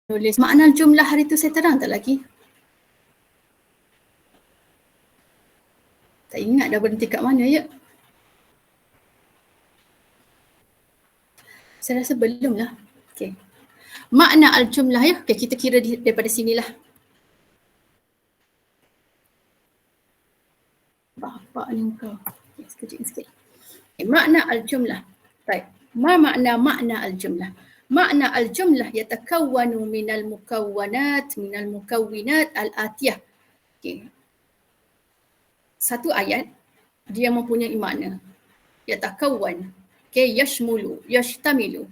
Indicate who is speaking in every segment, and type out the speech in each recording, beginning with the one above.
Speaker 1: Nulis makna jumlah hari tu saya terang tak lagi? Tak ingat dah berhenti kat mana ya? Saya rasa belum lah. Okay. Makna al-jumlah ya. Okay, kita kira daripada sinilah. Bapak ni kau. Okay, sekejap sikit. Okay, makna al-jumlah. Baik. Ma makna al-jumlah? Makna al-jumlah yatakawwanu minal mukawwanat al-atiyah. Okay. Satu ayat dia mempunyai makna. Yatakawwan. Okay, yashmulu, yashtamilu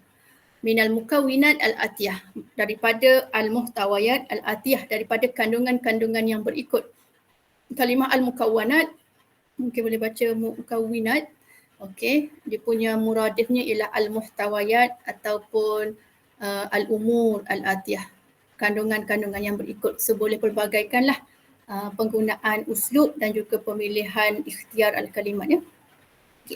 Speaker 1: minal mukawwinat al-atiyah, daripada al-muhtawayat al-atiyah, daripada kandungan-kandungan yang berikut. Kalimah al-mukawwanat mungkin boleh baca mukawwinat. Okey, dia punya muradifnya ialah al-muhtawayat ataupun al-umur al-atiyah, kandungan-kandungan yang berikut. So boleh pelbagaikanlah penggunaan uslub dan juga pemilihan ikhtiar al-kalimat ya.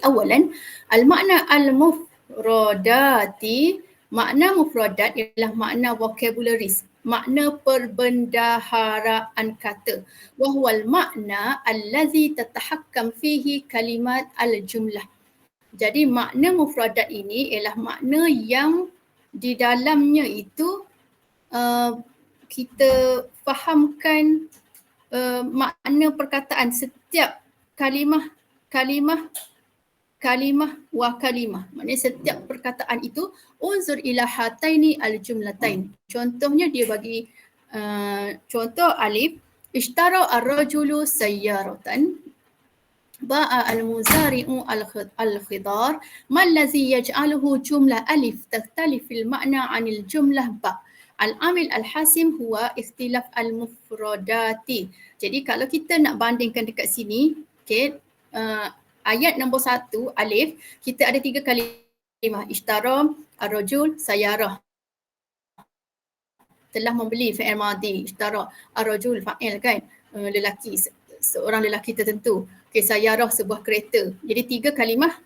Speaker 1: Awalan, al-makna al-mufradati, makna mufradat ialah makna vocabularies, makna perbendaharaan kata. Wahwal makna allazi tatahakkam fihi kalimat al-jumlah. Jadi makna mufradat ini ialah makna yang di dalamnya itu kita fahamkan makna perkataan setiap kalimah wa kalimah. Maknanya setiap perkataan itu unzur ila hataini al-jumlatain. Contohnya dia bagi contoh alif, ishtara ar-rajulu sayyaratan, ba'a al-muzari'u al-khidar, ma allazi yaj'aluhu jumlah alif takhtalif fil ma'na 'anil jumlah ba'. Al-amil al-hasim huwa ikhtilaf al-mufradati. Jadi kalau kita nak bandingkan dekat sini, okay, ayat nombor 1 alif, kita ada 3 kalimah, ishtara, ar-rajul, sayyarah. Telah membeli, fi'il madhi, ishtara, ar-rajul, fa'il kan, lelaki, seorang lelaki tertentu. Okay, sayyarah, sebuah kereta. Jadi 3 kalimah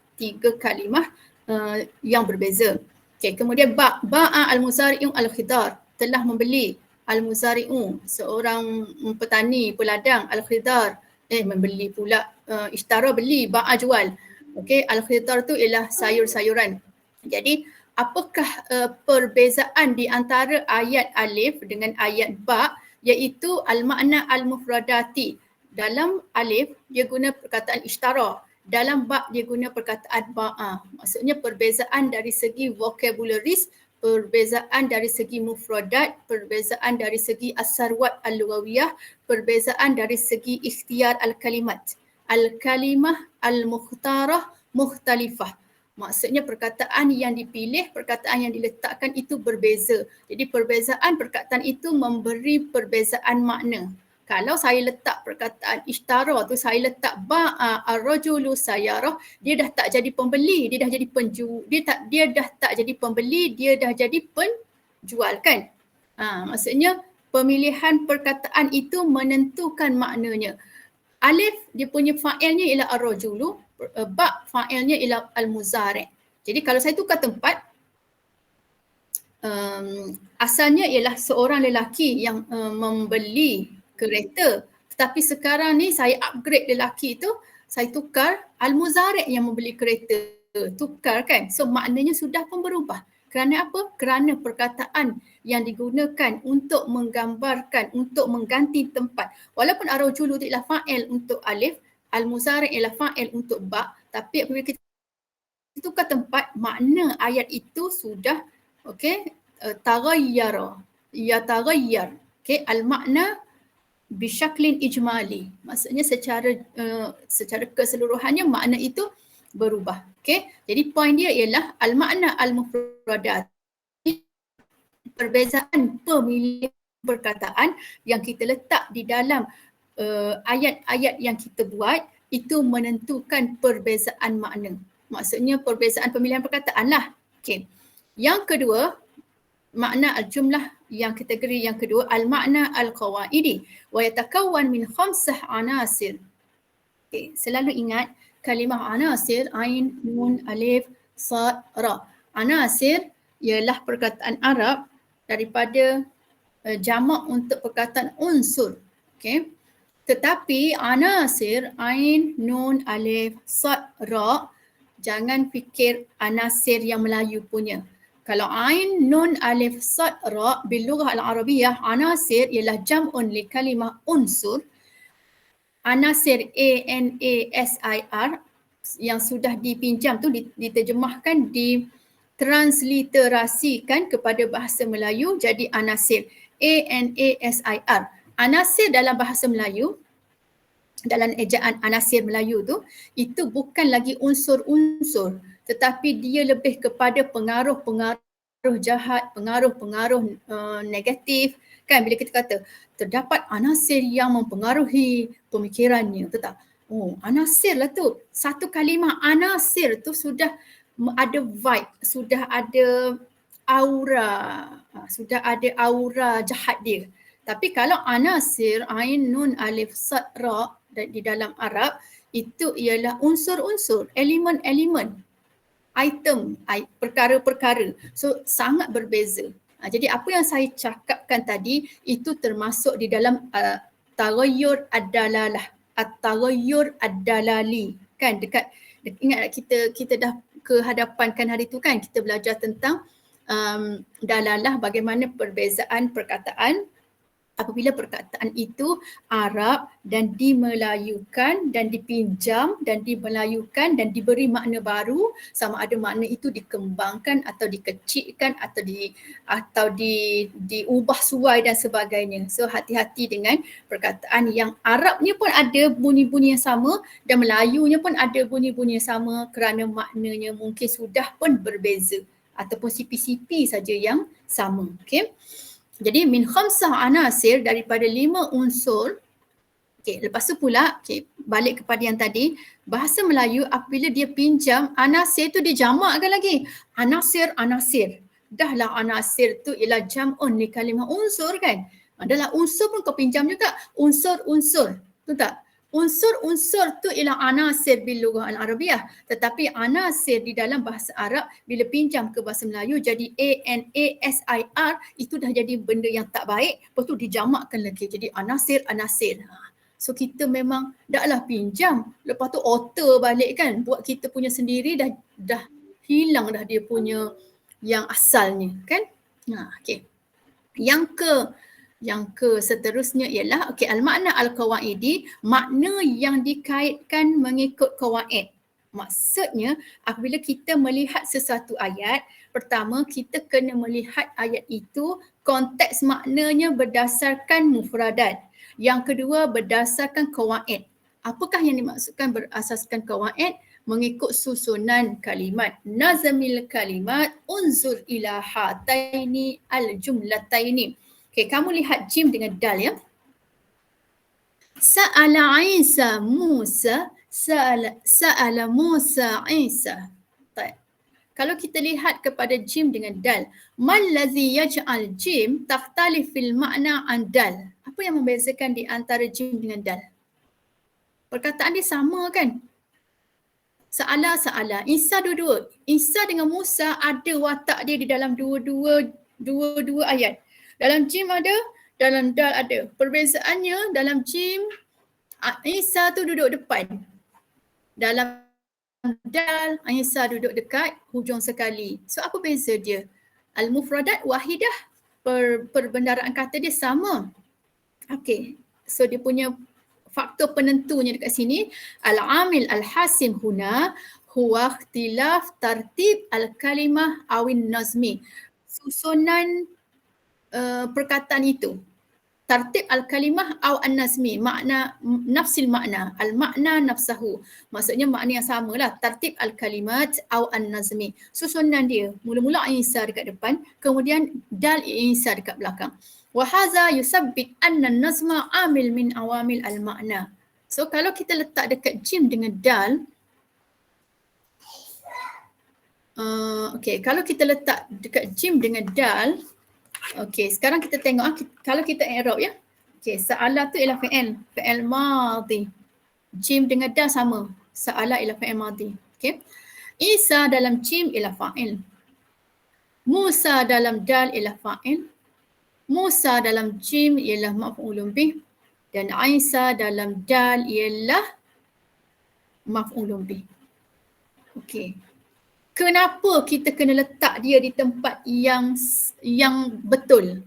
Speaker 1: yang berbeza. Okay, kemudian ba'a al-muzari'u al-khidar, telah membeli, al-muzari'u, seorang petani, peladang, al-khidar, membeli pula, ishtara beli, ba'a jual. Okey, al-khidar tu ialah sayur-sayuran. Jadi apakah perbezaan di antara ayat alif dengan ayat ba, iaitu al-makna al-mufradati. Dalam alif dia guna perkataan ishtara, dalam ba dia guna perkataan ba'a. Maksudnya perbezaan dari segi vocabularies, perbezaan dari segi mufradat, perbezaan dari segi as-sarwat al-lughawiyah, perbezaan dari segi ikhtiar al-kalimat. Al-kalimah al-mukhtarah mukhtalifah. Maksudnya perkataan yang dipilih, perkataan yang diletakkan itu berbeza. Jadi perbezaan perkataan itu memberi perbezaan makna. Kalau saya letak perkataan ishtara tu, saya letak ba'a ar-rajulu sayyarah, dia dah tak jadi pembeli, dia dah jadi dia dah tak jadi pembeli, dia dah jadi penjual kan. Maksudnya pemilihan perkataan itu menentukan maknanya. Alif dia punya fa'ilnya ialah ar-rajulu, ba fa'ilnya ialah al-muzari'. Jadi kalau saya tukar tempat, asalnya ialah seorang lelaki yang membeli kereta, tetapi sekarang ni saya upgrade lelaki tu, saya tukar al-muzari' yang membeli kereta, tukar kan. So maknanya sudah pun berubah. Kerana apa? Kerana perkataan yang digunakan untuk menggambarkan, untuk mengganti tempat. Walaupun ar-rajulu ialah fa'il untuk alif, al-muzari' ialah fa'il untuk ba, tapi apabila kita tukar tempat, makna ayat itu sudah taghayyara, yataghayyar. Al-makna bisyaklin ijmali. Maksudnya secara keseluruhannya makna itu berubah. Jadi poin dia ialah al-makna al-mufradat, perbezaan pemilihan perkataan yang kita letak di dalam ayat-ayat yang kita buat itu menentukan perbezaan makna. Maksudnya perbezaan pemilihan perkataan lah. Yang kedua, makna al-jumlah, yang kategori yang kedua, al-makna al-qawaidi wa yatakawwan min khamsah anasir. Selalu ingat kalimah anasir, ain, nun, alif, sad, ra. Anasir ialah perkataan Arab daripada jamak untuk perkataan unsur. Okey. Tetapi anasir, ain, nun, alif, sad, ra, jangan fikir anasir yang Melayu punya. Kalau ain, nun, alif, sad, ra bil lughah al-arabiyah, anasir ialah jam'un li kalimah unsur. Anasir ANASIR yang sudah dipinjam tu diterjemahkan, ditransliterasikan kepada bahasa Melayu jadi anasir ANASIR. Anasir dalam bahasa Melayu, dalam ejaan anasir Melayu tu, itu bukan lagi unsur-unsur, tetapi dia lebih kepada pengaruh-pengaruh jahat, pengaruh-pengaruh negatif. Kan bila kita kata terdapat anasir yang mempengaruhi pemikirannya, betul tak? Oh, anasir lah tu. Satu kalimah anasir tu sudah ada vibe, sudah ada aura jahat dia. Tapi kalau anasir, ain, nun, alif, sad, ra di dalam Arab, itu ialah unsur-unsur, elemen-elemen, item, perkara-perkara. So sangat berbeza. Jadi apa yang saya cakapkan tadi itu termasuk di dalam taghayyur ad-dalalah, at-taghayyur ad-dalali. Kan dekat ingat kita dah kehadapankan hari tu kan, kita belajar tentang dalalah, bagaimana perbezaan perkataan apabila perkataan itu Arab dan dimelayukan dan dipinjam dan dimelayukan dan diberi makna baru, sama ada makna itu dikembangkan atau dikecilkan atau diubah suai dan sebagainya. So hati-hati dengan perkataan yang Arabnya pun ada bunyi-bunyi yang sama dan Melayunya pun ada bunyi-bunyi yang sama kerana maknanya mungkin sudah pun berbeza ataupun sipi-sipi saja yang sama. Okey. Jadi min khamsah anasir, daripada 5 unsur. Okey, lepas tu pula balik kepada yang tadi, bahasa Melayu apabila dia pinjam anasir tu dia jamakkan lagi. Anasir. Dahlah anasir tu ialah jam'un li kalimah unsur kan. Adalah unsur pun kau pinjam juga, unsur-unsur. Betul tak? Unsur-unsur tu ialah anasir bil lughah al-arabiyah, tetapi anasir di dalam bahasa Arab bila pinjam ke bahasa Melayu jadi ANASIR, itu dah jadi benda yang tak baik, lepas tu dijamakkan lagi jadi anasir. So kita memang daklah pinjam, lepas tu alter balik kan, buat kita punya sendiri, dah hilang dah dia punya yang asalnya kan. Okey. Yang ke seterusnya ialah al-makna al-qawaidi, makna yang dikaitkan mengikut qawaid. Maksudnya apabila kita melihat sesuatu ayat, pertama kita kena melihat ayat itu konteks maknanya berdasarkan mufradat. Yang kedua berdasarkan qawaid. Apakah yang dimaksudkan berasaskan qawaid? Mengikut susunan kalimat. Nazamil kalimat unzur ila hataini al-jumlataini. Okey, kamu lihat jim dengan dal ya. Sa'ala Isa Musa, sa'ala Musa Isa. Baik. Kalau kita lihat kepada jim dengan dal, mallazi yaj'al jim takhtalif fil makna an dal. Apa yang membezakan di antara jim dengan dal? Perkataan dia sama kan? Sa'ala. Isa dua-dua. Isa dengan Musa ada watak dia di dalam dua-dua ayat. Dalam jim ada, dalam dal ada. Perbezaannya dalam jim, Isa tu duduk depan. Dalam dal, Isa duduk dekat hujung sekali. So apa beza dia? Al-mufradat wahidah, perbendaraan kata dia sama. Okey, so dia punya faktor penentunya dekat sini, al-amil al-hasim huna huwa ikhtilaf tartib al-kalimah awin nazmi. Susunan perkataan itu. Tartib al-kalimah aw an-nazmi, makna nafsil makna, al-makna nafsahu. Maksudnya makna yang samalah, tartib al-kalimat aw an-nazmi. Susunan dia, mula-mula Isa dekat depan, kemudian dal Isa dekat belakang. Wa hadza yusabbit anna an-nazma amil min awamil al-makna. So kalau kita letak dekat jim dengan dal, kalau kita letak dekat jim dengan dal, okey, sekarang kita tengok kalau kita i'rab ya. Okey, sa'ala tu ialah fi'il madhi. Jim dengan dal sama. Sa'ala ialah fi'il madhi. Okey. Isa dalam jim ialah fa'il. Musa dalam dal ialah fa'il. Musa dalam jim ialah maf'ulun bih dan Isa dalam dal ialah maf'ulun bih. Okey. Kenapa kita kena letak dia di tempat yang betul?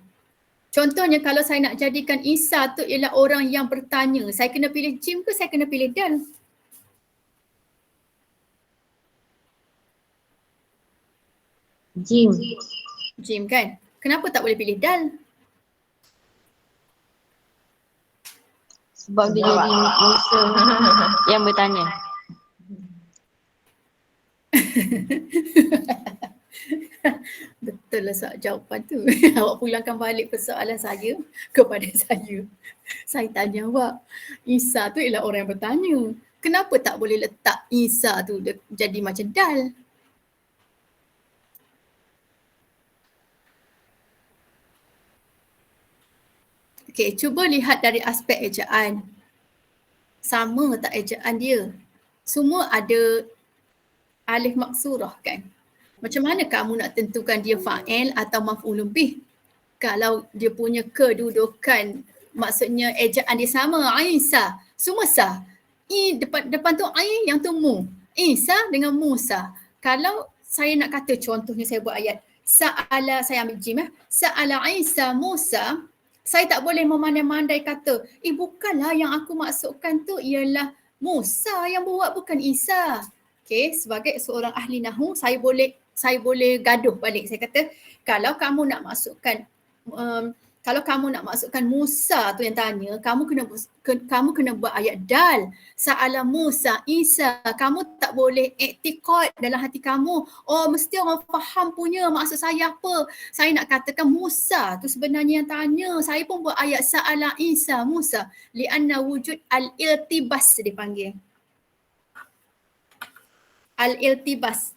Speaker 1: Contohnya kalau saya nak jadikan Isa tu ialah orang yang bertanya, saya kena pilih jim ke saya kena pilih dal?
Speaker 2: Jim.
Speaker 1: Jim kan? Kenapa tak boleh pilih dal?
Speaker 2: Sebab dia jadi Musa yang bertanya.
Speaker 1: Betul lah jawapan tu. Awak pulangkan balik persoalan saya kepada saya. Saya tanya awak, Isa tu ialah orang yang bertanya. Kenapa tak boleh letak Isa tu jadi macam dal? Okey, cuba lihat dari aspek ejaan. Sama tak ejaan dia? Semua ada alif maksurah kan? Macam mana kamu nak tentukan dia fa'il atau maf'ulun bih? Kalau dia punya kedudukan, maksudnya ejaan dia sama, Isa, semua sah. Depan tu ai, yang tu mu. Isa dengan Musa. Kalau saya nak kata contohnya saya buat ayat, Sa'ala, saya ambil jim Sa'ala Isa Musa, saya tak boleh memandai-mandai kata, bukanlah yang aku maksudkan tu ialah Musa yang buat, bukan Isa. Okay, sebagai seorang ahli nahu, saya boleh gaduh balik. Saya kata, kalau kamu nak masukkan Musa tu yang tanya, kamu kena buat ayat dal. Sa'ala Musa Isa, kamu tak boleh i'tiqad dalam hati kamu, oh mesti orang faham punya maksud saya apa. Saya nak katakan Musa tu sebenarnya yang tanya. Saya pun buat ayat Sa'ala Isa Musa li'anna wujud al-iltibas dipanggil. Al-iltibas.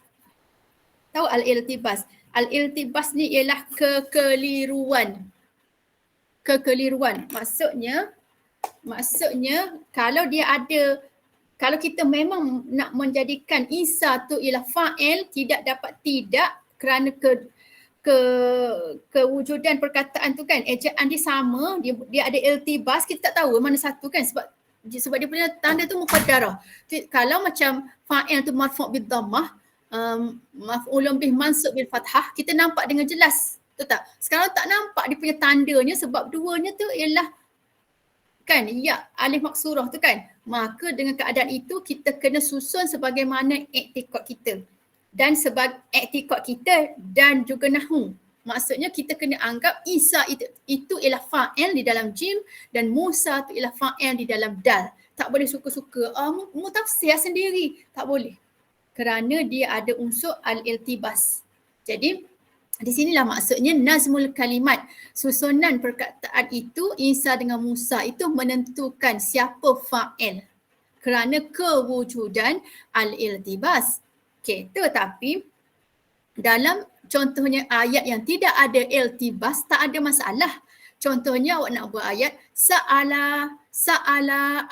Speaker 1: Tahu al-iltibas? Al-iltibas ni ialah kekeliruan. Maksudnya kalau kita memang nak menjadikan Isa tu ialah fa'il, tidak dapat tidak kerana kewujudan perkataan tu kan, ejaan dia sama, dia ada iltibas, kita tak tahu mana satu kan, sebab dia punya tanda tu muqaddarah. Kalau macam fa'il tu marfu' bid dhammah, maf'ulun bih mansub bil fathah, kita nampak dengan jelas. Betul tak? Sekarang tak nampak dia punya tandanya sebab duanya tu ialah kan ya alif maksurah tu kan. Maka dengan keadaan itu kita kena susun sebagaimana i'tiqad kita. Dan sebagai i'tiqad kita dan juga nahwu. Maksudnya kita kena anggap Isa itu ialah fa'il di dalam jim dan Musa itu ialah fa'il di dalam dal. Tak boleh suka-suka. Mu tafsir sendiri. Tak boleh. Kerana dia ada unsur al-iltibas. Jadi di sinilah maksudnya nazmul kalimat. Susunan perkataan itu, Isa dengan Musa itu menentukan siapa fa'il. Kerana kewujudan al-iltibas. Okey, tetapi dalam contohnya ayat yang tidak ada iltibas, tak ada masalah. Contohnya awak nak buat ayat sa'ala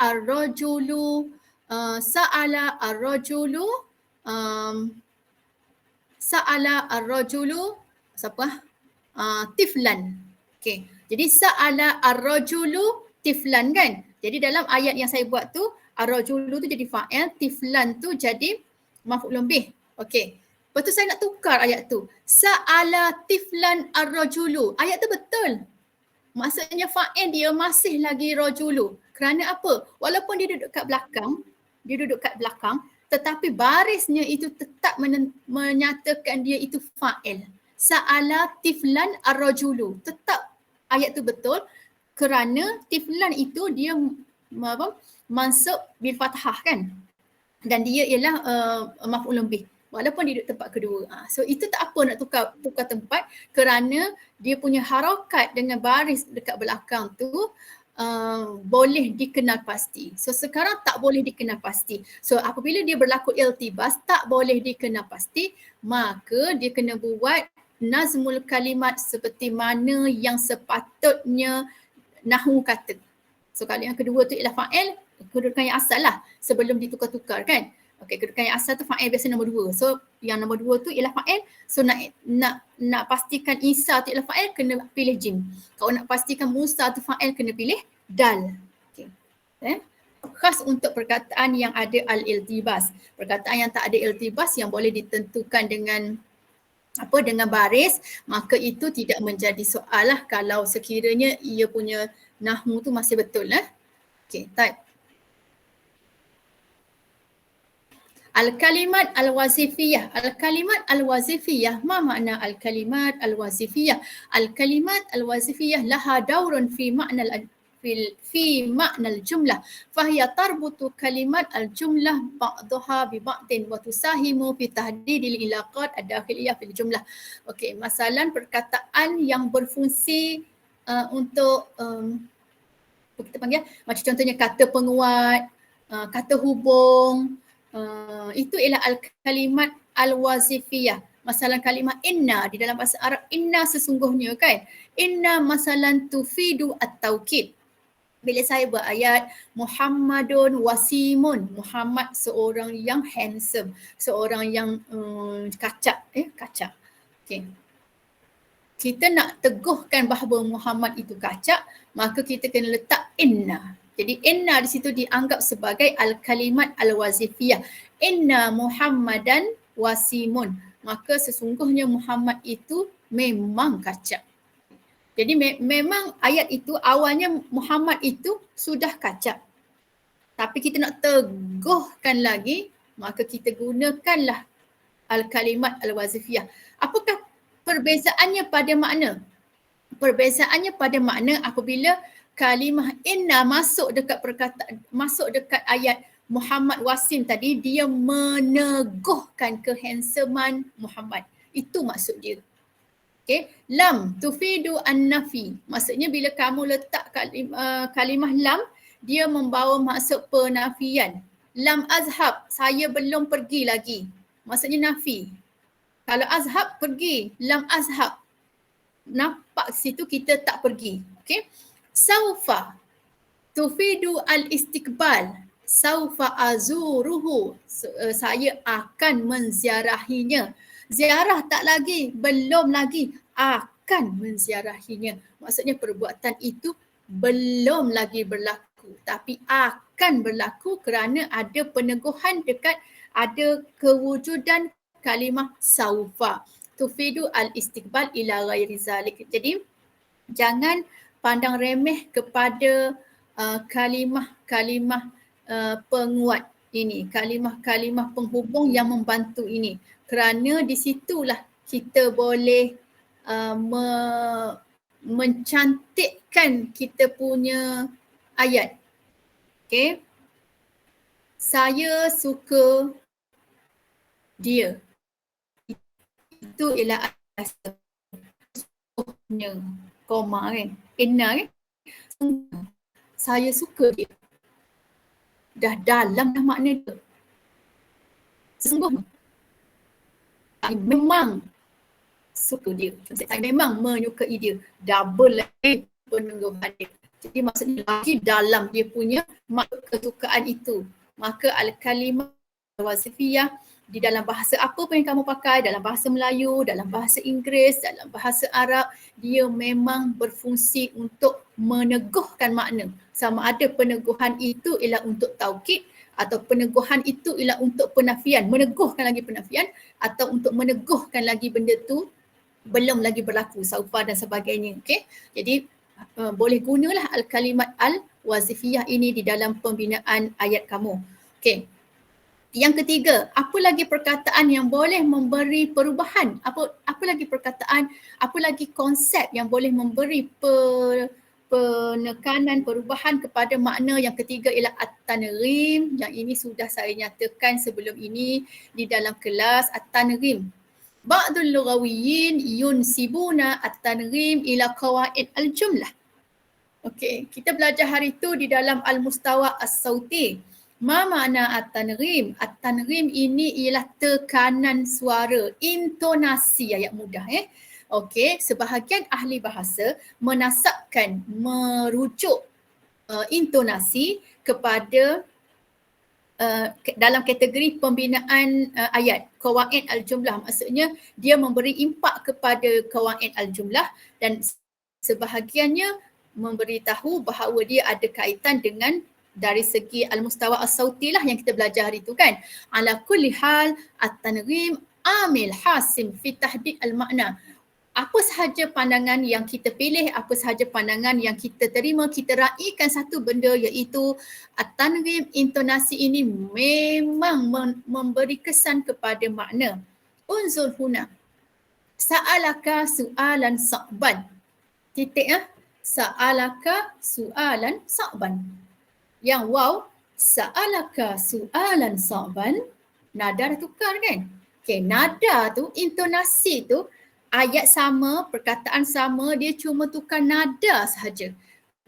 Speaker 1: ar-rajulu siapa? Tiflan. Okey. Jadi sa'ala ar-rajulu tiflan kan? Jadi dalam ayat yang saya buat tu, ar-rajulu tu jadi fa'il, tiflan tu jadi maf'ulun bih. Okey. Lepas tu saya nak tukar ayat tu. Sa'ala tiflan ar-rajulu. Ayat tu betul. Maksudnya fa'il dia masih lagi rajulu. Kerana apa? Walaupun dia duduk kat belakang, tetapi barisnya itu tetap menyatakan dia itu fa'il. Sa'ala tiflan ar-rajulu. Tetap ayat tu betul kerana tiflan itu dia mansub bil fathah kan. Dan dia ialah maf'ulun bih. Walaupun dia duduk tempat kedua. So itu tak apa nak tukar tempat kerana dia punya harakat dengan baris dekat belakang tu boleh dikenal pasti. So sekarang tak boleh dikenal pasti. So apabila dia berlaku iltibas tak boleh dikenal pasti, maka dia kena buat nazmul kalimat seperti mana yang sepatutnya nahwu kata. So kalau yang kedua tu ialah fa'il, kedudukan yang asal lah sebelum ditukar-tukar kan. Okey, kedudukan yang asal tu fa'il biasa nombor 2. So yang nombor 2 tu ialah fa'il. So nak pastikan Isa tu ialah fa'il kena pilih jim. Kalau nak pastikan Musa tu fa'il kena pilih dal. Okey. Khas untuk perkataan yang ada al-iltibas. Perkataan yang tak ada iltibas yang boleh ditentukan dengan dengan baris, maka itu tidak menjadi soal lah kalau sekiranya ia punya nahwu tu masih betul lah. Okey, type. Al-kalimat al-wazifiyah. Al-kalimat al-wazifiyah. Ma makna al-kalimat al-wazifiyah? Al-kalimat al-wazifiyah laha daurun fi makna al-jumlah. Fahiya tarbutu kalimat al-jumlah ba'daha bi ba'din wa tusahimu fi tahdidil ilaqat ad-dakhiliyah fil jumlah. Okey, masalan perkataan yang berfungsi untuk kita panggil macam contohnya kata penguat, kata hubung. Itu ialah al-kalimat al-wazifiyah. Masalah kalimah inna di dalam bahasa Arab, inna sesungguhnya kan. Inna masalan tufidu at-taukid. Bila saya buat ayat Muhammadun wasimun, Muhammad seorang yang handsome, seorang yang kacak. Okay. Kita nak teguhkan bahawa Muhammad itu kacak, maka kita kena letak inna. Jadi inna di situ dianggap sebagai al-kalimat al-wazifiyah. Inna Muhammadan wasimun. Maka sesungguhnya Muhammad itu memang kacak. Jadi memang ayat itu awalnya Muhammad itu sudah kacak. Tapi kita nak teguhkan lagi, maka kita gunakanlah al-kalimat al-wazifiyah. Apakah perbezaannya pada makna? Perbezaannya pada makna apabila kalimah inna masuk dekat ayat Muhammad Wasim tadi, dia meneguhkan kehandsoman Muhammad. Itu maksud dia. Okay. Lam tufidu an-nafi. Maksudnya bila kamu letak kalimah lam, dia membawa maksud penafian. Lam azhab, saya belum pergi lagi. Maksudnya nafi. Kalau azhab, pergi. Lam azhab. Nampak situ kita tak pergi. Okay. Saufa tufidu al-istiqbal. Saufa azuruhu. Saya akan menziarahinya. Ziarah tak lagi, belum lagi, akan menziarahinya. Maksudnya perbuatan itu belum lagi berlaku, tapi akan berlaku kerana ada peneguhan dekat ada kewujudan kalimah saufa. Tufidu al-istiqbal ila ghairi zalik. Jadi jangan pandang remeh kepada kalimah-kalimah penguat ini, kalimah-kalimah penghubung yang membantu ini. Kerana di situlah kita boleh mencantikkan kita punya ayat. Okay. Saya suka dia. Itu ialah asalnya. Koma kan. Inna kan. Saya suka dia. Dah dalam dah makna dia. Sungguh. Saya memang suka dia. Saya memang menyukai dia. Double lagi penungguan dia. Jadi maksudnya lagi dalam dia punya maksud kesukaan itu. Maka al-kalimah wazifiyah di dalam bahasa apa pun yang kamu pakai, dalam bahasa Melayu, dalam bahasa Inggeris, dalam bahasa Arab, dia memang berfungsi untuk meneguhkan makna. Sama ada peneguhan itu ialah untuk taukid atau peneguhan itu ialah untuk penafian, meneguhkan lagi penafian atau untuk meneguhkan lagi benda tu belum lagi berlaku, saufa dan sebagainya. Okay? Jadi boleh gunalah al-kalimat al-wazifiyah ini di dalam pembinaan ayat kamu. Okay. Yang ketiga, apa lagi perkataan yang boleh memberi perubahan? Apa lagi perkataan, apa lagi konsep yang boleh memberi penekanan, perubahan kepada makna? Yang ketiga ialah at-tanghim. Yang ini sudah saya nyatakan sebelum ini di dalam kelas. At-tanghim. Ba'dul lughawiyyin yunsibuna at-tanghim ila qawaid al-jumlah. Okey, kita belajar hari itu di dalam al-mustawa as-sauti. Ma makna at-tanghim? At-tanghim ini ialah tekanan suara, intonasi, ayat mudah. Okey, sebahagian ahli bahasa merujuk intonasi kepada dalam kategori pembinaan ayat qawaid al-jumlah, maksudnya dia memberi impak kepada qawaid al-jumlah dan sebahagiannya memberitahu bahawa dia ada kaitan dengan dari segi al-mustawa as-sauti lah yang kita belajar hari tu kan. Ala kulli hal at-tanghim amil hasim fi tahdid al-makna. Apa sahaja pandangan yang kita pilih, apa sahaja pandangan yang kita terima, kita raikan satu benda iaitu at-tanghim, intonasi ini memang memberi kesan kepada makna. Unzur huna. Sa'alaka su'alan sa'ban. Titik Sa'alaka su'alan sa'ban. Yang wow, sa'alaka su'alan sa'ban, nada dah tukar kan? Okay, nada tu, intonasi tu, ayat sama, perkataan sama, dia cuma tukar nada sahaja.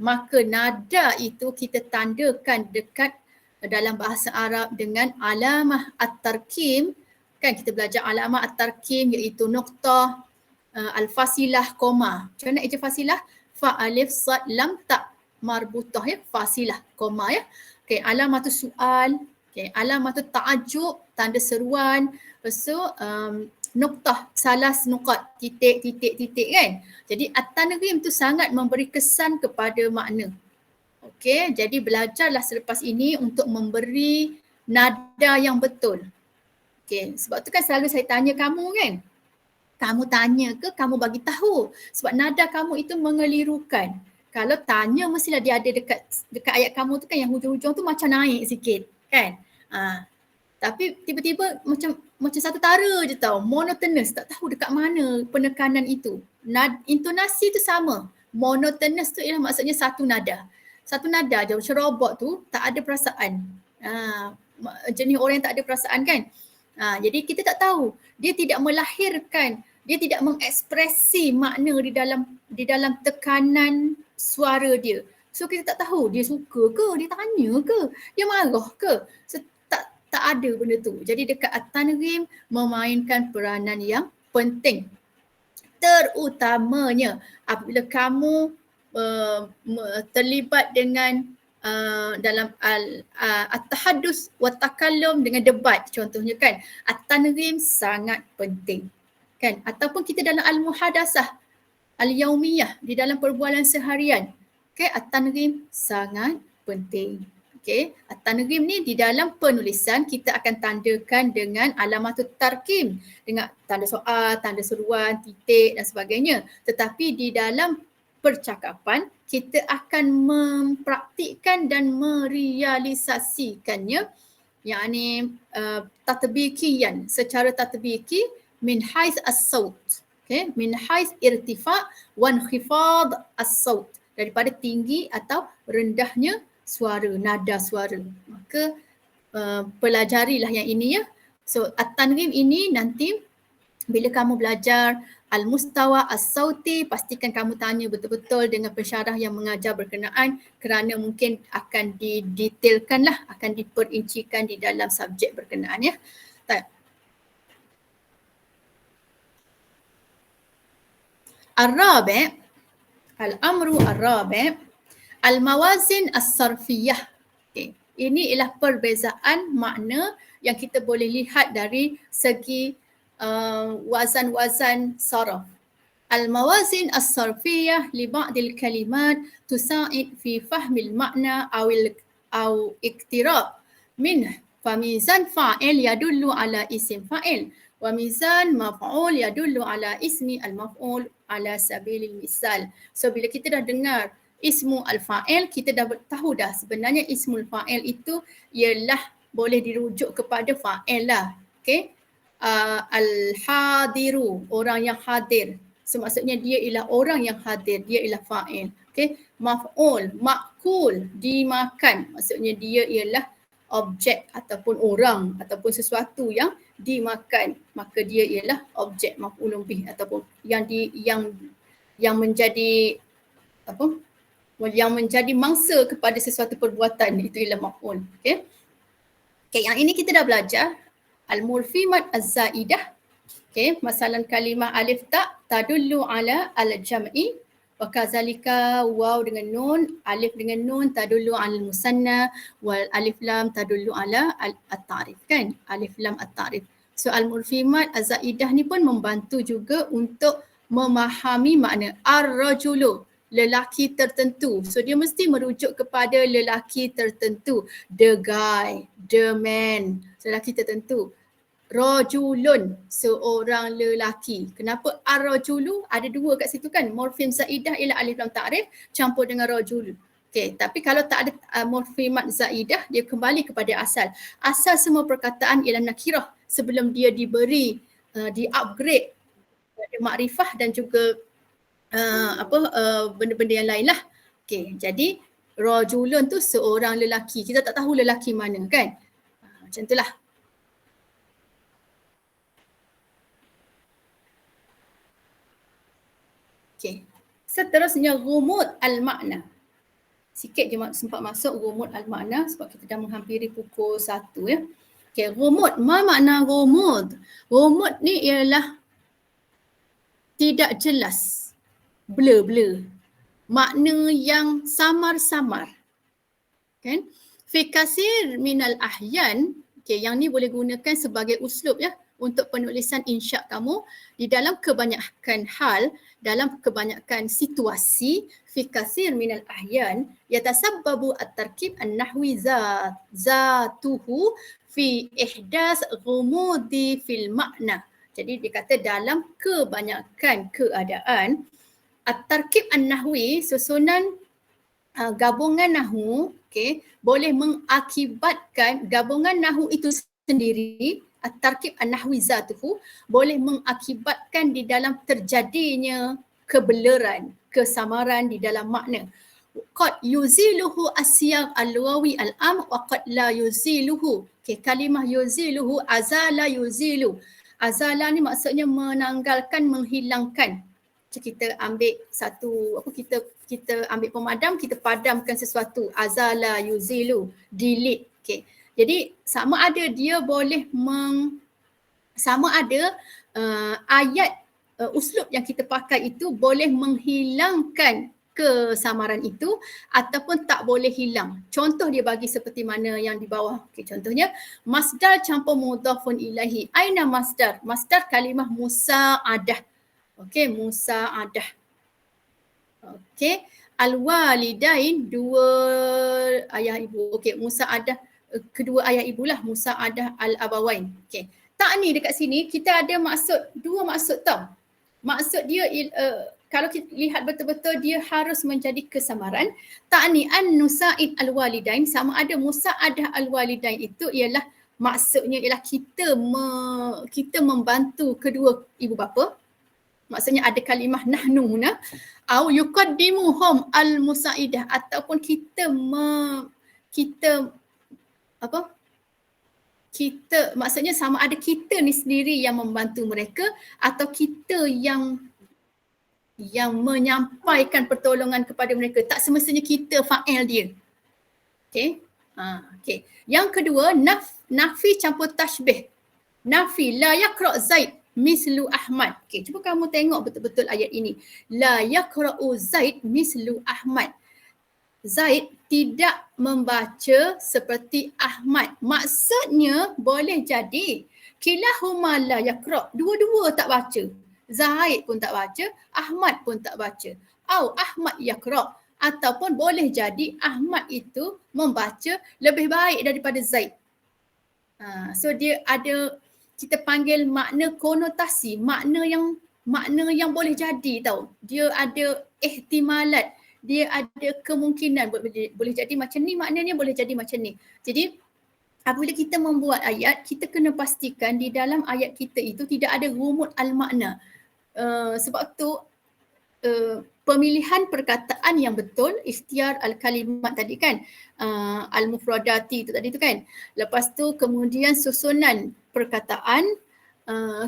Speaker 1: Maka nada itu kita tandakan dekat dalam bahasa Arab dengan alamah at-tarkim. Kan kita belajar alamah at-tarkim iaitu noktah, al-fasilah, koma. Macam mana eja fasilah? Fa, alif, sad, lam, ta. Marbutah ya, fasilah, koma ya. Okay, alamah tu soal. Okay, alamah tu ta'ajub, tanda seruan. Lepas tu noktah, salas nuqat, titik kan. Jadi at-tanghim tu sangat memberi kesan kepada makna. Okey, jadi belajarlah selepas ini untuk memberi nada yang betul. Okey, sebab tu kan selalu saya tanya kamu kan. Kamu tanya ke kamu bagi tahu? Sebab nada kamu itu mengelirukan. Kalau tanya mestilah dia ada dekat ayat kamu tu kan, yang hujung-hujung tu macam naik sikit kan. Tapi tiba-tiba macam satu tara je tau, monotonous, tak tahu dekat mana penekanan itu. Intonasi tu sama, monotonous tu ialah maksudnya satu nada. Satu nada je, macam robot tu tak ada perasaan. Jenis orang yang tak ada perasaan kan. Jadi kita tak tahu, dia tidak melahirkan, dia tidak mengekspresi makna di dalam tekanan suara dia. So kita tak tahu dia suka ke, dia tanya ke, dia marah ke. So, tak ada benda tu. Jadi dekat at-tanghim memainkan peranan yang penting. Terutamanya apabila kamu terlibat dengan dalam at-tahaddus wa takallum, dengan debat contohnya kan. At-tanghim sangat penting. Kan? Ataupun kita dalam al-muhadasah al-yaumiyah, di dalam perbualan seharian. Okay, at-tanghim sangat penting. Okay, at-tanghim ni di dalam penulisan kita akan tandakan dengan alamatut tarkim, dengan tanda soal, tanda seruan, titik dan sebagainya. Tetapi di dalam percakapan kita akan mempraktikkan dan merealisasikannya, yakni tatbiqiyan, secara tatbiqi min haiz as-saut. Okay, min haiz irtifa' wa inkhifad as-saut, daripada tinggi atau rendahnya suara, nada suara. Maka pelajarilah yang ini ya. So at-tanghim ini nanti bila kamu belajar al-mustawa as-sauti, pastikan kamu tanya betul-betul dengan pensyarah yang mengajar berkenaan, kerana mungkin akan didetailkan lah, akan diperincikan di dalam subjek berkenaan ya. Ar-rabi', al-amru ar-rabi', al-mawazin as-sarfiyah. Okay. Ini ialah perbezaan makna yang kita boleh lihat dari segi wazan-wazan saraf. Al-mawazin as-sarfiyah li ba'dil kalimat tusa'id fi fahmil makna aw iktirab minhu. Famizan fa'il yadullu ala isim fa'il wa mizan maf'ul yadullu ala ismi al-maf'ul ala sabilil misal. So bila kita dah dengar ismu al-fa'il, kita dah tahu dah sebenarnya ismul fa'il itu ialah boleh dirujuk kepada fa'il lah. Okay. Al-hadiru, orang yang hadir. So maksudnya dia ialah orang yang hadir, dia ialah fa'il. Okay. Maf'ul, ma'kul, dimakan. Maksudnya dia ialah objek ataupun orang ataupun sesuatu yang dimakan. Maka dia ialah objek maf'ulun bih ataupun yang menjadi apa? Yang menjadi mangsa kepada sesuatu perbuatan, itu ialah maf'ul. Okay. Okay, yang ini kita dah belajar. Al-murfimat az-zaidah. Okay, masalan kalimah alif ta tadullu ala al-jam'i Wakazalika waw dengan nun, alif dengan nun tadullu ala musanna, wal alif lam tadullu ala at-ta'rif kan? Alif lam at-ta'rif. So al-murfimat az-zaidah ni pun membantu juga untuk memahami makna ar-rajulu, lelaki tertentu. So dia mesti merujuk kepada lelaki tertentu. The guy, the man, lelaki tertentu. Rajulun, seorang lelaki. Kenapa ar-rajulu? Ada dua kat situ kan. Morfem zaidah ialah alif lam ta'rif campur dengan rajul. Okey, tapi kalau tak ada morfimat zaidah, dia kembali kepada asal. Asal semua perkataan ialah nakirah sebelum dia diberi di-upgrade pada makrifah dan juga benda-benda yang lain lah. Okey, jadi rajulun tu seorang lelaki. Kita tak tahu lelaki mana kan. Macam itulah. Okey. Seterusnya ghumud al-makna. Sikit je sempat masuk ghumud al-makna sebab kita dah menghampiri pukul 1 ya. Okey, ghumud. Ma makna ghumud? Ghumud ni ialah tidak jelas. Blur-blur. Makna yang samar-samar. Kan? Fi kasir minal ahyan. Okey, yang ni boleh gunakan sebagai uslub ya untuk penulisan insya kamu di dalam kebanyakan hal, dalam kebanyakan situasi, fi kasir minal ahyan yatasabbabu at-tarkib an-nahwi zatuhu fi ihdas ghumudi fil makna. Jadi dia kata dalam kebanyakan keadaan at-tarkib an-nahwi, susunan gabungan nahwu, okey, boleh mengakibatkan gabungan nahwu itu sendiri, at-tarkib an-nahwi zatuhu, boleh mengakibatkan di dalam terjadinya kebeleran, kesamaran di dalam makna. Qad yuziluhu asyaq al-wawi al-am wa qad la yuziluhu. Okey, kalimah yuziluhu, azala yuzilu. Azala ni maksudnya menanggalkan, menghilangkan. So, kita ambil satu, kita ambil pemadam, kita padamkan sesuatu. Azala yuzilu, delete. Okey. Jadi sama ada dia boleh ayat uslub yang kita pakai itu boleh menghilangkan kesamaran itu ataupun tak boleh hilang. Contoh dia bagi seperti mana yang di bawah. Okey, contohnya masdar campur mudhafun ilaihi. Aina masdar? Masdar kalimah musa'adah. Okey, musa'adah. Okey, al-walidain, dua ayah ibu. Okey, musa'adah kedua ayah ibulah, musa'adah al-abawain. Okey. Tak ni dekat sini kita ada dua maksud tau. Maksud dia kalau kita lihat betul-betul dia harus menjadi kesamaran. Ta'ni an-nusa'id al-walidain, sama ada musa'adah al-walidain itu ialah maksudnya ialah kita membantu kedua ibu bapa. Maksudnya ada kalimah nahnu huna au yuqaddimuhum al-musa'idah, ataupun kita maksudnya sama ada kita ni sendiri yang membantu mereka atau kita yang menyampaikan pertolongan kepada mereka. Tak semestinya kita fa'il dia. Okey. Okey. Yang kedua, nafi campur tashbih. Nafi, la yaqra' Zaid mislu Ahmad. Okey, cuba kamu tengok betul-betul ayat ini. La yaqra'u Zaid mislu Ahmad. Zaid tidak membaca seperti Ahmad. Maksudnya boleh jadi kilahuma la yaqra', dua-dua tak baca. Zaid pun tak baca, Ahmad pun tak baca. Au Ahmad yaqra', ataupun boleh jadi Ahmad itu membaca lebih baik daripada Zaid. So dia ada, kita panggil makna konotasi, makna yang boleh jadi tau. Dia ada ihtimalat. Dia ada kemungkinan boleh jadi macam ni, maknanya boleh jadi macam ni. Jadi apabila kita membuat ayat, kita kena pastikan di dalam ayat kita itu tidak ada rumut al-makna. Sebab tu pemilihan perkataan yang betul, ikhtiar al-kalimat tadi kan, al-mufradati itu tadi tu kan. Lepas tu kemudian susunan perkataan,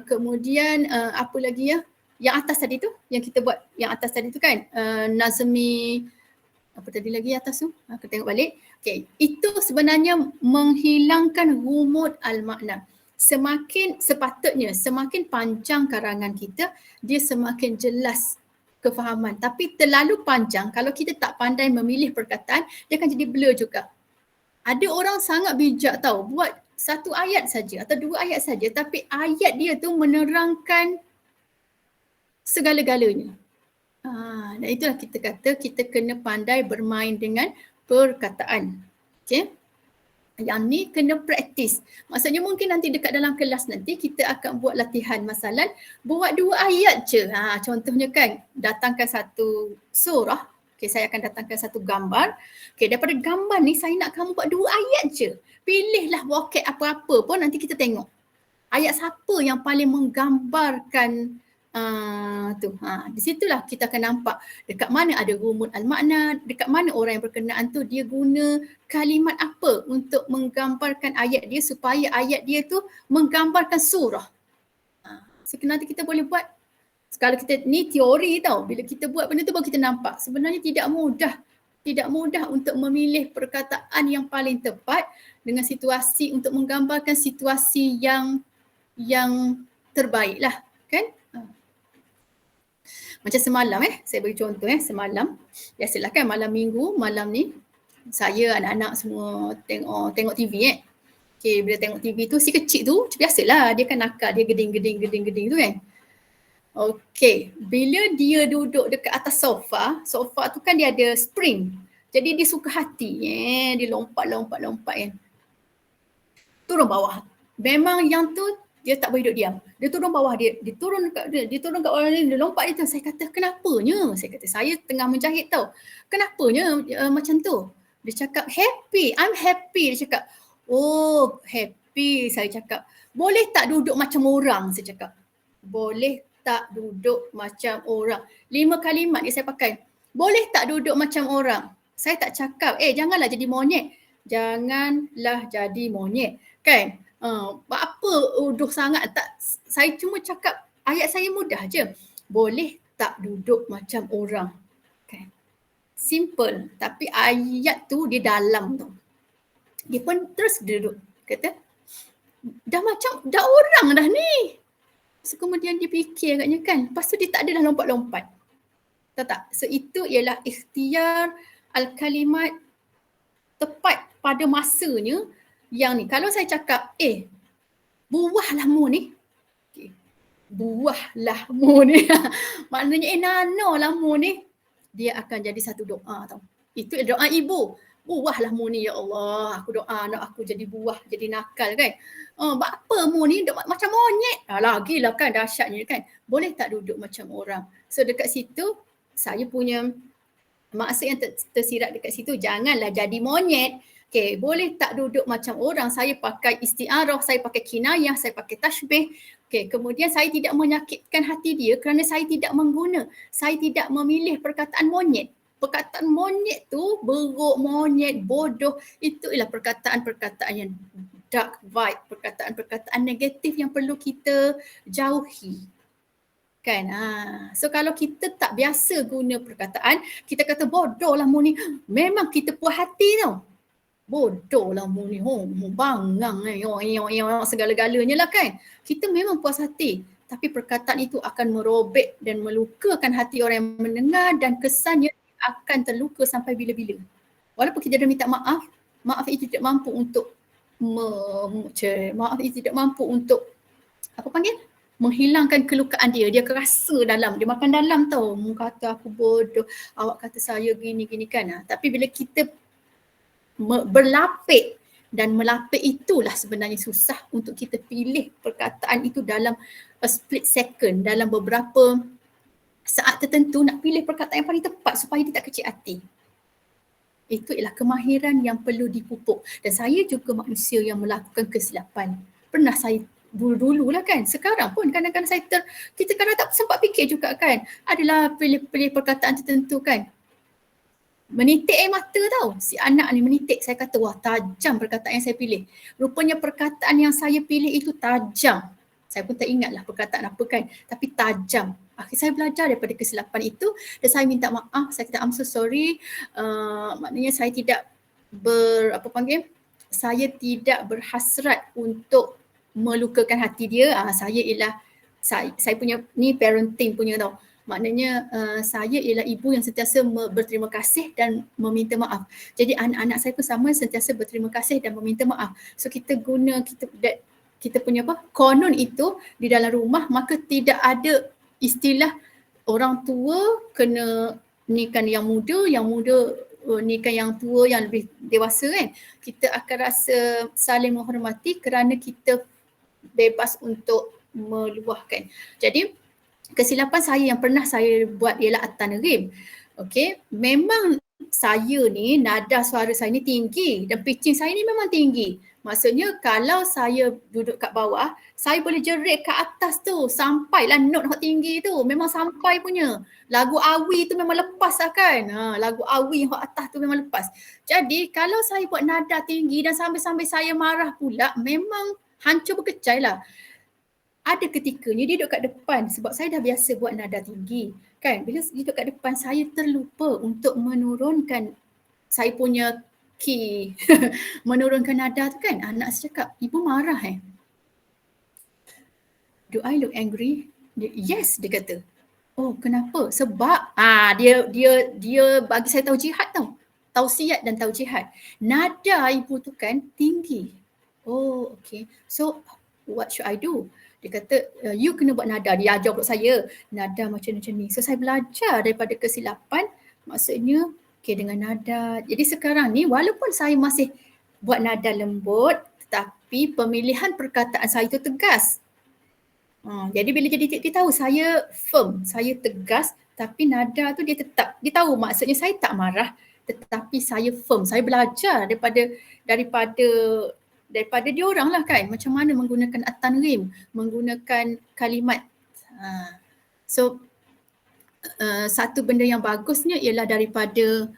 Speaker 1: kemudian apa lagi ya? Yang atas tadi tu, yang kita buat yang atas tadi tu kan, nazmi, apa tadi lagi atas tu? Kita tengok balik. Okey, itu sebenarnya menghilangkan rumud al-makna. Semakin panjang karangan kita, dia semakin jelas kefahaman. Tapi terlalu panjang, kalau kita tak pandai memilih perkataan, dia akan jadi blur juga. Ada orang sangat bijak tahu, buat satu ayat saja atau dua ayat saja, tapi ayat dia tu menerangkan segala-galanya. Dan itulah kita kata kita kena pandai bermain dengan perkataan. Okay? Yang ni kena praktis. Maksudnya mungkin nanti dekat dalam kelas nanti kita akan buat latihan masalah buat 2 ayat je. Contohnya kan, datangkan satu surah. Okay, saya akan datangkan satu gambar. Okay, daripada gambar ni saya nak kamu buat 2 ayat je. Pilihlah vocab apa-apa pun nanti kita tengok. Ayat siapa yang paling menggambarkan di situlah kita akan nampak dekat mana ada rumun al-makna, dekat mana orang yang berkenaan tu dia guna kalimat apa untuk menggambarkan ayat dia supaya ayat dia tu menggambarkan surah. So nanti kita boleh buat. Kalau kita ni teori tau, bila kita buat benda tu baru kita nampak sebenarnya tidak mudah untuk memilih perkataan yang paling tepat dengan situasi untuk menggambarkan situasi yang terbaik lah, kan? Macam semalam saya bagi contoh semalam, biasalah kan malam minggu, malam ni saya anak-anak semua tengok TV Okay, bila tengok TV tu si kecil tu biasalah dia kan nakal, dia geding tu kan. Okay, bila dia duduk dekat atas sofa tu kan dia ada spring. Jadi dia suka hati, dia lompat kan. Turun bawah. Memang yang tu dia tak boleh duduk diam. Dia turun bawah dia turun kat bawah dia lompat dia tu. Saya kata kenapanya? Saya tengah menjahit tau. Kenapanya macam tu? Dia cakap happy. I'm happy. Dia cakap, oh happy. Saya cakap, boleh tak duduk macam orang? Saya cakap, boleh tak duduk macam orang? 5 kalimat ni saya pakai. Boleh tak duduk macam orang? Saya tak cakap, janganlah jadi monyet. Janganlah jadi monyet. Kan? Apa uduh sangat tak? Saya cuma cakap ayat saya mudah je. Boleh tak duduk macam orang? Okay. Simple. Tapi ayat tu dia dalam tu. Dia pun terus duduk. Kata, dah orang dah ni. So kemudian dia fikir agaknya kan. Lepas tu dia tak adalah lompat-lompat. Tahu tak? So itu ialah ikhtiar al-kalimat tepat pada masanya. Yang ni, kalau saya cakap, buahlah mu ni. Okay. Buahlah mu ni. Maknanya, nanolah mu ni. Dia akan jadi satu doa tau. Itu doa ibu. Buahlah mu ni ya Allah. Aku doa anak aku jadi buah, jadi nakal kan. Apa mu ni macam monyet. Lagilah kan dahsyatnya kan. Boleh tak duduk macam orang. So dekat situ, saya punya maksud yang tersirat dekat situ, janganlah jadi monyet. Okay, boleh tak duduk macam orang? Saya pakai isti'arah, saya pakai kinayah, saya pakai tashbih. Okay, kemudian saya tidak menyakitkan hati dia kerana saya tidak saya tidak memilih perkataan monyet. Perkataan monyet tu, beruk, monyet, bodoh, itu ialah perkataan-perkataan yang dark vibe, perkataan-perkataan negatif yang perlu kita jauhi. Kan? So kalau kita tak biasa guna perkataan, kita kata bodoh lah mu ni. Memang kita puas hati tau. Bodoh lah mu ni, bangang segala-galanya lah kan. Kita memang puas hati, tapi perkataan itu akan merobek dan melukakan hati orang yang mendengar dan kesannya akan terluka sampai bila-bila. Walaupun kita dah minta maaf itu tidak mampu untuk menghilangkan kelukaan dia. Dia kerasa dalam, dia makan dalam tau. Mu kata aku bodoh, awak kata saya gini kan. Tapi bila kita berlapik dan melapik itulah sebenarnya susah untuk kita pilih perkataan itu dalam a split second, dalam beberapa saat tertentu nak pilih perkataan yang paling tepat supaya dia tak kecil hati. Itu ialah kemahiran yang perlu dipupuk. Dan saya juga manusia yang melakukan kesilapan. Pernah saya dulu lah kan. Sekarang pun kadang-kadang kita kadang tak sempat fikir juga kan. Adalah pilih perkataan tertentu kan. Menitik air mata tau. Si anak ni menitik. Saya kata, wah tajam perkataan yang saya pilih. Rupanya perkataan yang saya pilih itu tajam. Saya pun tak ingatlah perkataan apa kan. Tapi tajam. Akhirnya saya belajar daripada kesilapan itu dan saya minta maaf. Saya kata, I'm so sorry. Maknanya saya tidak saya tidak berhasrat untuk melukakan hati dia. Saya punya ni parenting punya tau. Maknanya saya ialah ibu yang sentiasa berterima kasih dan meminta maaf. Jadi anak-anak saya pun sama, sentiasa berterima kasih dan meminta maaf. So kita guna kita punya konon itu di dalam rumah, maka tidak ada istilah orang tua kena nikah yang muda nikah yang tua yang lebih dewasa kan. Kita akan rasa saling menghormati kerana kita bebas untuk meluahkan. Jadi kesilapan saya yang pernah saya buat ialah at-tanghim. Okey, memang saya ni nada suara saya ni tinggi dan pitching saya ni memang tinggi. Maksudnya kalau saya duduk kat bawah, saya boleh jerit kat atas tu sampailah note hot tinggi tu. Memang sampai punya. Lagu Awi tu memang lepas lah kan. Lagu Awi hot atas tu memang lepas. Jadi kalau saya buat nada tinggi dan sampai-sampai saya marah pula, memang hancur berkecai lah. Ada ketikanya dia duduk kat depan sebab saya dah biasa buat nada tinggi kan. Bila dia duduk kat depan, saya terlupa untuk menurunkan saya punya key menurunkan nada tu kan. Anak saya cakap, ibu marah Do I look angry? Yes, dia kata. Oh, kenapa? Sebab dia bagi saya tahu jihad tau. Tausiat dan tahu jihad. Nada ibu tu kan tinggi. Oh, okay. So what should I do? Dia kata, you kena buat nada. Dia ajar pula saya, nada macam ni. So saya belajar daripada kesilapan, maksudnya okay, dengan nada. Jadi sekarang ni walaupun saya masih buat nada lembut, tetapi pemilihan perkataan saya itu tegas. Jadi bila dia tahu saya firm, saya tegas, tapi nada tu dia tetap, dia tahu maksudnya saya tak marah, tetapi saya firm. Saya belajar daripada dia orang lah kan, macam mana menggunakan at-tanghim, menggunakan kalimat. So satu benda yang bagusnya ialah daripada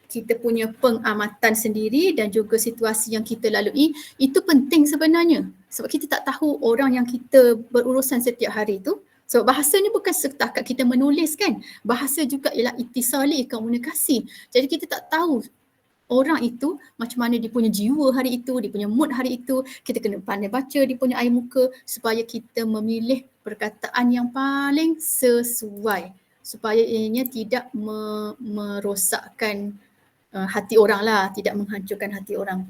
Speaker 1: kita punya pengamatan sendiri dan juga situasi yang kita lalui, itu penting sebenarnya. Sebab kita tak tahu orang yang kita berurusan setiap hari tu. Sebab bahasa ni bukan setakat kita menulis kan. Bahasa juga ialah ittisali, komunikasi. Jadi kita tak tahu orang itu macam mana dia punya jiwa hari itu, dia punya mood hari itu. Kita kena pandai baca dia punya air muka supaya kita memilih perkataan yang paling sesuai. Supaya ianya tidak merosakkan hati orang lah, tidak menghancurkan hati orang.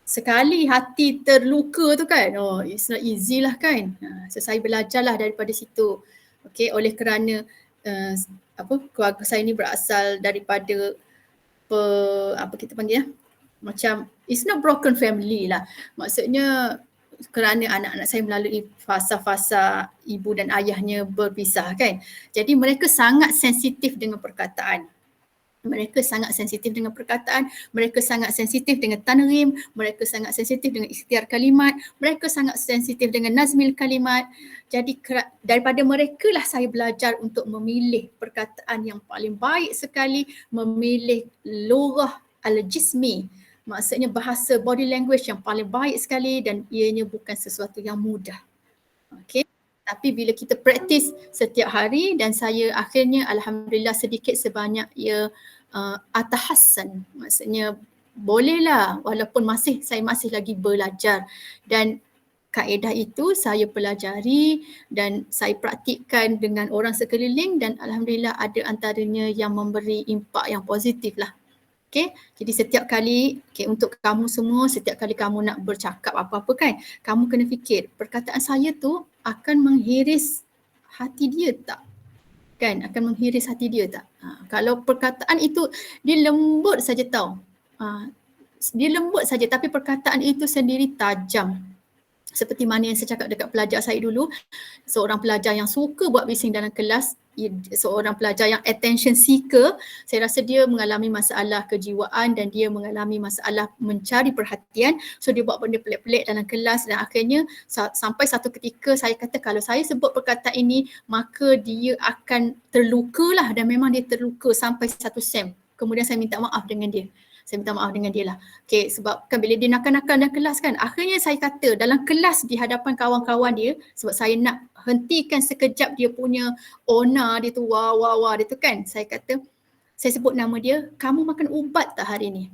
Speaker 1: Sekali hati terluka tu kan, it's not easy lah kan. So saya belajarlah daripada situ. Okay, oleh kerana keluarga saya ni berasal daripada apa kita panggil macam it's not broken family lah. Maksudnya kerana anak-anak saya melalui fasa-fasa ibu dan ayahnya berpisah kan. Jadi mereka sangat sensitif dengan perkataan. Mereka sangat sensitif dengan perkataan, mereka sangat sensitif dengan tanghim, mereka sangat sensitif dengan ikhtiar kalimat, mereka sangat sensitif dengan nazmil kalimat. Jadi daripada mereka lah saya belajar untuk memilih perkataan yang paling baik sekali, memilih lughah al-jismi, maksudnya bahasa body language yang paling baik sekali dan ianya bukan sesuatu yang mudah. Okay. Tapi bila kita praktis setiap hari dan saya akhirnya alhamdulillah sedikit sebanyak ia atahassan, maksudnya bolehlah walaupun saya masih lagi belajar dan kaedah itu saya pelajari dan saya praktikkan dengan orang sekeliling dan alhamdulillah ada antaranya yang memberi impak yang positif lah. Okay, jadi setiap kali, untuk kamu semua, setiap kali kamu nak bercakap apa-apa kan, kamu kena fikir perkataan saya tu akan menghiris hati dia tak? Kan, akan menghiris hati dia tak? Kalau perkataan itu dia lembut saja tau. Dia lembut saja tapi perkataan itu sendiri tajam. Seperti mana yang saya cakap dekat pelajar saya dulu, seorang pelajar yang suka buat bising dalam kelas, seorang pelajar yang attention seeker, saya rasa dia mengalami masalah kejiwaan dan dia mengalami masalah mencari perhatian. So dia buat benda pelik-pelik dalam kelas dan akhirnya sampai satu ketika saya kata kalau saya sebut perkataan ini maka dia akan terluka lah dan memang dia terluka sampai 1 sem. Kemudian saya minta maaf dengan dia. Saya minta maaf dengan dia lah. Okay, sebab kan bila dia nakal-nakal dalam kelas kan, akhirnya saya kata dalam kelas di hadapan kawan-kawan dia, sebab saya nak hentikan sekejap dia punya ona dia tu, wah dia tu kan. Saya kata, saya sebut nama dia, kamu makan ubat tak hari ni?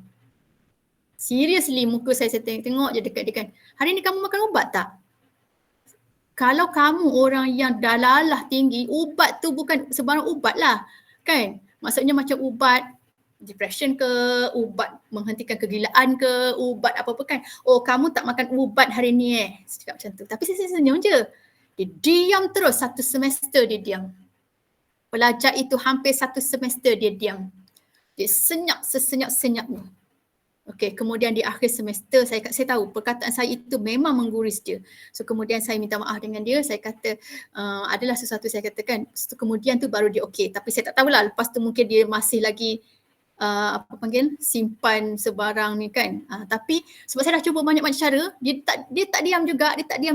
Speaker 1: Seriously muka saya tengok je dekat dia kan. Hari ni kamu makan ubat tak? Kalau kamu orang yang dalalah tinggi, ubat tu bukan sebarang ubat lah. Kan? Maksudnya macam ubat depression ke, ubat menghentikan kegilaan ke, ubat apa-apa kan. Oh kamu tak makan ubat hari ni cakap macam tu. Tapi saya senyum je. Dia diam terus 1 semester dia diam. Pelajar itu hampir 1 semester dia diam. Dia senyap sesenyap-senyapnya. Okey, kemudian di akhir semester saya tahu perkataan saya itu memang mengguris dia. So kemudian saya minta maaf dengan dia, saya kata adalah sesuatu saya katakan. So, kemudian tu baru dia okey. Tapi saya tak tahulah, lepas tu mungkin dia masih lagi apa panggil, simpan sebarang ni kan. Tapi sebab saya dah cuba banyak-banyak cara, dia tak diam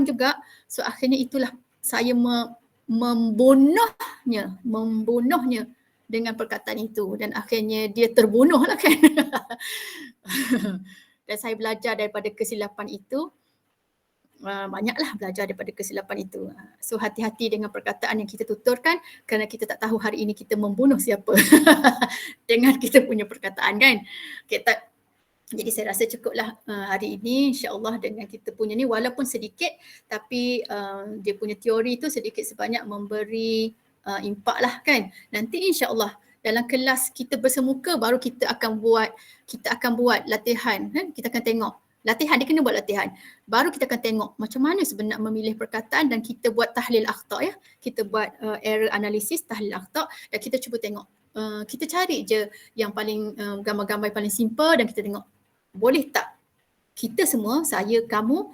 Speaker 1: juga. So akhirnya itulah saya membunuhnya dengan perkataan itu dan akhirnya dia terbunuh lah kan. Dan saya belajar daripada kesilapan itu, banyaklah belajar daripada kesilapan itu. So hati-hati dengan perkataan yang kita tuturkan kerana kita tak tahu hari ini kita membunuh siapa dengan kita punya perkataan kan. Okay, jadi saya rasa cukuplah hari ini, insya-Allah dengan kita punya ni walaupun sedikit tapi dia punya teori tu sedikit sebanyak memberi impak lah kan. Nanti insya-Allah dalam kelas kita bersemuka baru kita akan buat latihan kan. Kita akan tengok latihan, dia kena buat latihan. Baru kita akan tengok macam mana sebenarnya memilih perkataan dan kita buat tahlil akhta ya. Kita buat error analisis, tahlil akhta dan kita cuba tengok. Kita cari je yang paling gambar-gambar yang paling simple dan kita tengok boleh tak kita semua, saya, kamu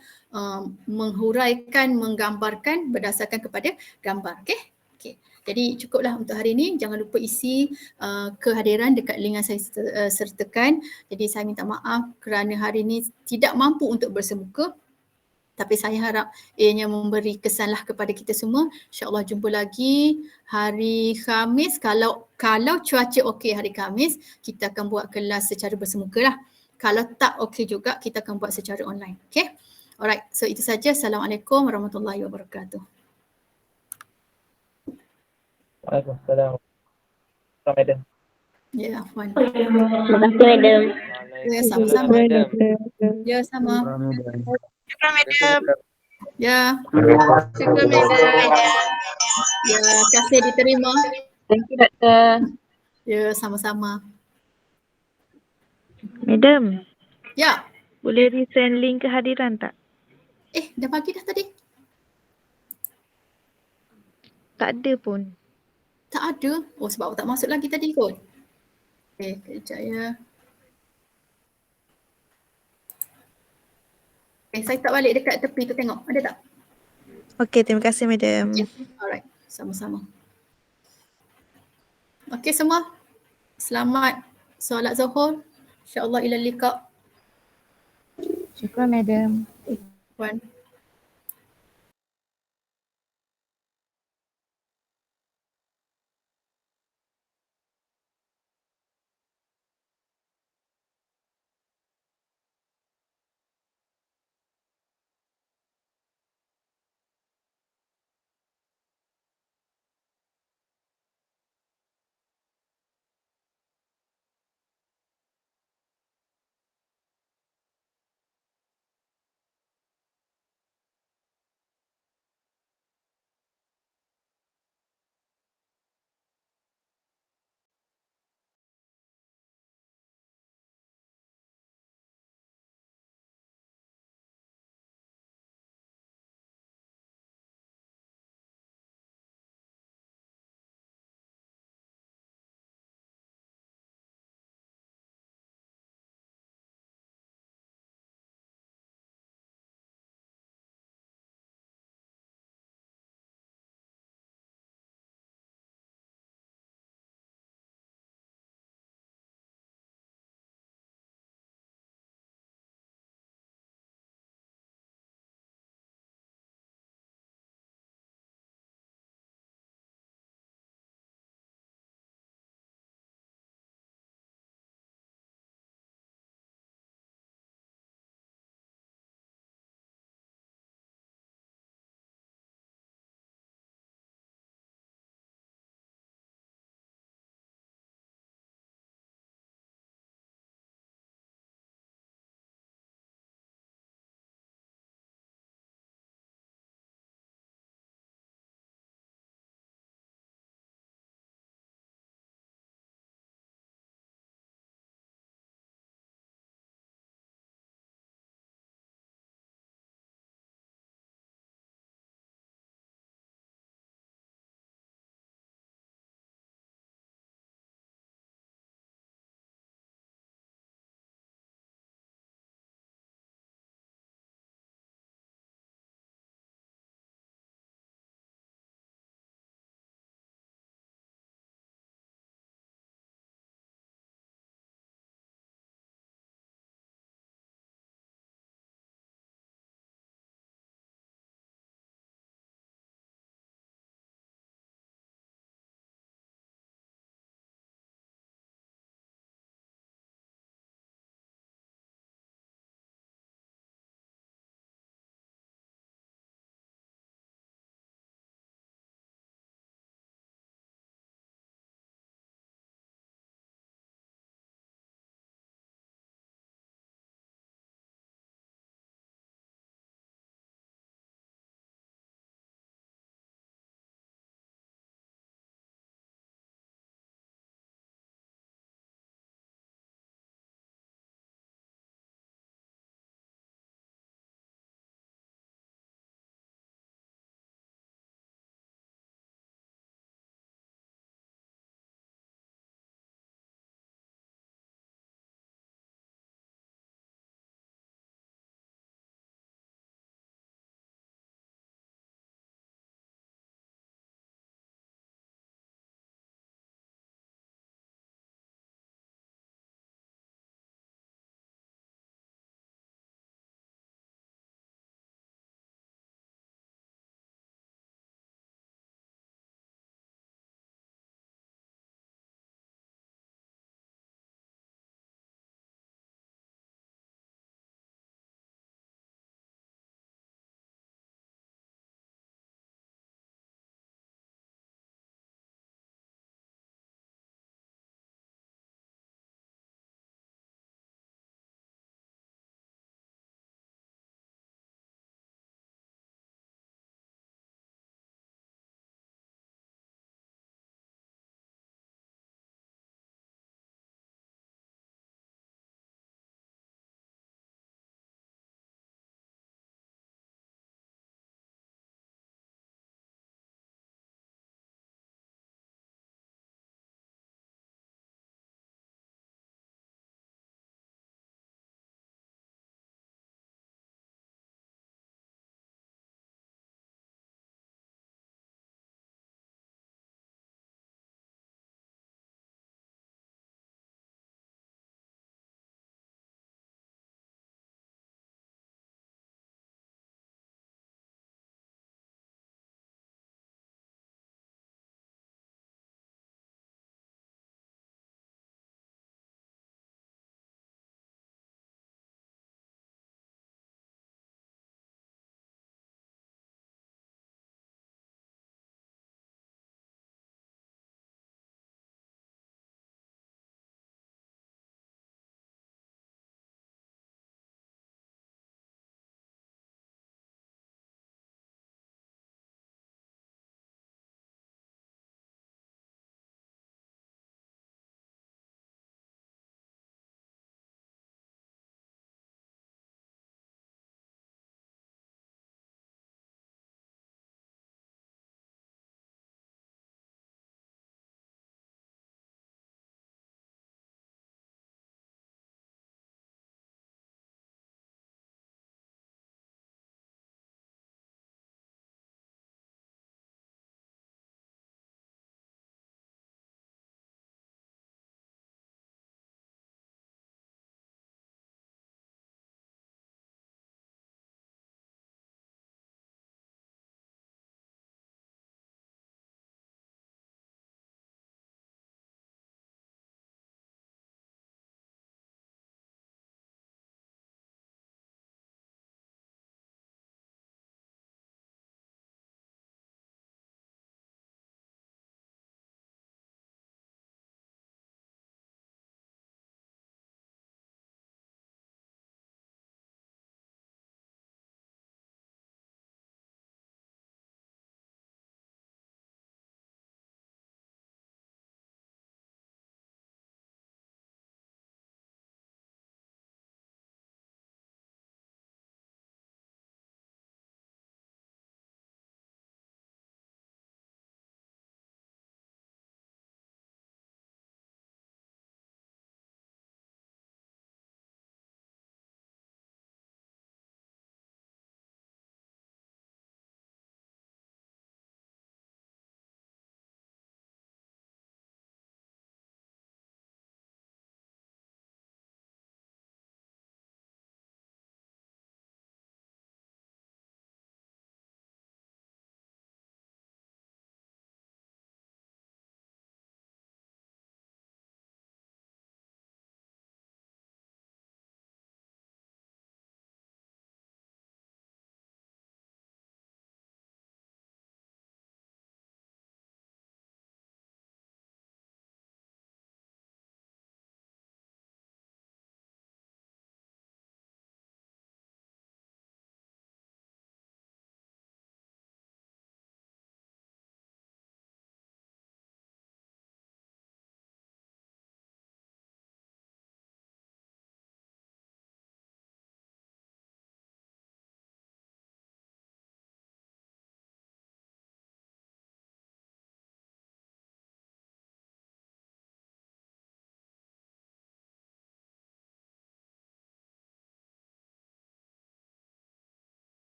Speaker 1: menghuraikan, menggambarkan berdasarkan kepada gambar. Okay? Jadi cukuplah untuk hari ini. Jangan lupa isi kehadiran dekat link yang saya sertakan. Jadi saya minta maaf kerana hari ini tidak mampu untuk bersemuka. Tapi saya harap ianya memberi kesanlah kepada kita semua. InsyaAllah jumpa lagi hari Khamis. Kalau cuaca okey hari Khamis, kita akan buat kelas secara bersemuka lah. Kalau tak okey juga, kita akan buat secara online. Okay? Alright, so itu saja. Assalamualaikum warahmatullahi wabarakatuh.
Speaker 3: Waalaikumsalam. Madam.
Speaker 1: Ya, Afwan.
Speaker 2: Terima kasih Madam.
Speaker 1: Ya, sama-sama. Ya, sama.
Speaker 4: Madam.
Speaker 1: Ya.
Speaker 4: Syukur Madam.
Speaker 1: Ya, kasih diterima.
Speaker 2: Thank you Doktor.
Speaker 1: Ya, sama-sama.
Speaker 5: Madam,
Speaker 1: Ya.
Speaker 5: boleh resend link kehadiran tak?
Speaker 1: Dah bagi dah tadi.
Speaker 5: Tak ada pun.
Speaker 1: Tak ada. Oh, sebab tak masuk lagi tadi kot. Kejap ya. Saya tak balik dekat tepi tu tengok. Ada tak?
Speaker 5: Okey, terima kasih Madam.
Speaker 1: Ya. Alright, sama-sama. Okey semua. Selamat solat Zuhur. InsyaAllah ila liqa.
Speaker 2: Syukur Madam.
Speaker 1: Puan.